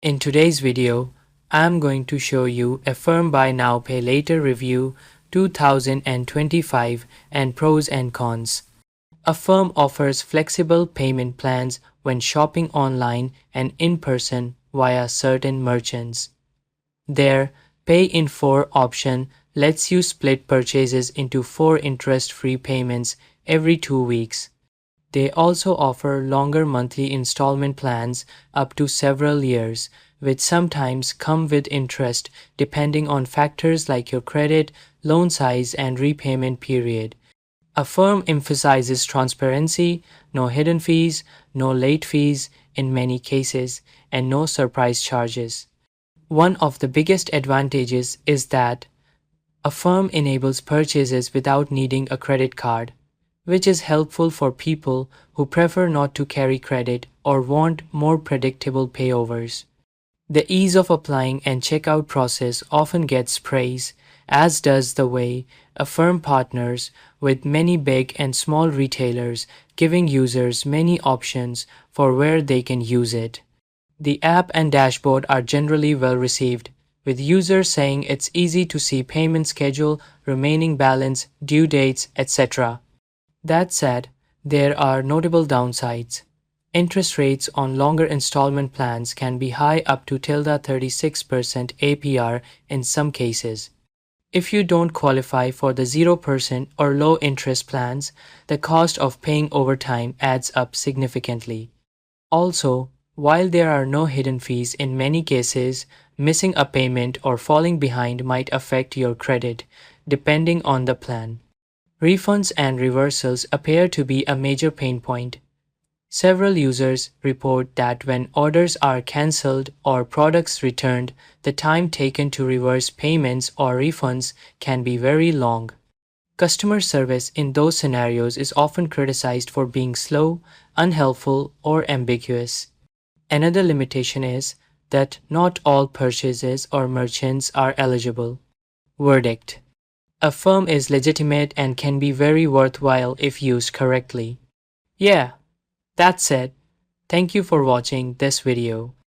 In today's video, I'm going to show you Affirm Buy Now Pay Later Review 2025 and pros and cons. Affirm offers flexible payment plans when shopping online and in person via certain merchants. Their Pay in 4 option lets you split purchases into 4 interest-free payments every 2 weeks. They also offer longer monthly installment plans up to several years, which sometimes come with interest depending on factors like your credit, loan size, and repayment period. Affirm emphasizes transparency, no hidden fees, no late fees in many cases, and no surprise charges. One of the biggest advantages is that Affirm enables purchases without needing a credit card, which is helpful for people who prefer not to carry credit or want more predictable payovers. The ease of applying and checkout process often gets praise, as does the way Affirm partners with many big and small retailers, giving users many options for where they can use it. The app and dashboard are generally well received, with users saying it's easy to see payment schedule, remaining balance, due dates, etc. That said, there are notable downsides. Interest rates on longer installment plans can be high, up to 36% APR in some cases. If you don't qualify for the 0% or low interest plans, the cost of paying over time adds up significantly. Also, while there are no hidden fees in many cases, missing a payment or falling behind might affect your credit, depending on the plan. Refunds and reversals appear to be a major pain point. Several users report that when orders are cancelled or products returned, the time taken to reverse payments or refunds can be very long. Customer service in those scenarios is often criticized for being slow, unhelpful, or ambiguous. Another limitation is that not all purchases or merchants are eligible. Verdict: Affirm is legitimate and can be very worthwhile if used correctly. Yeah, that's it. Thank you for watching this video.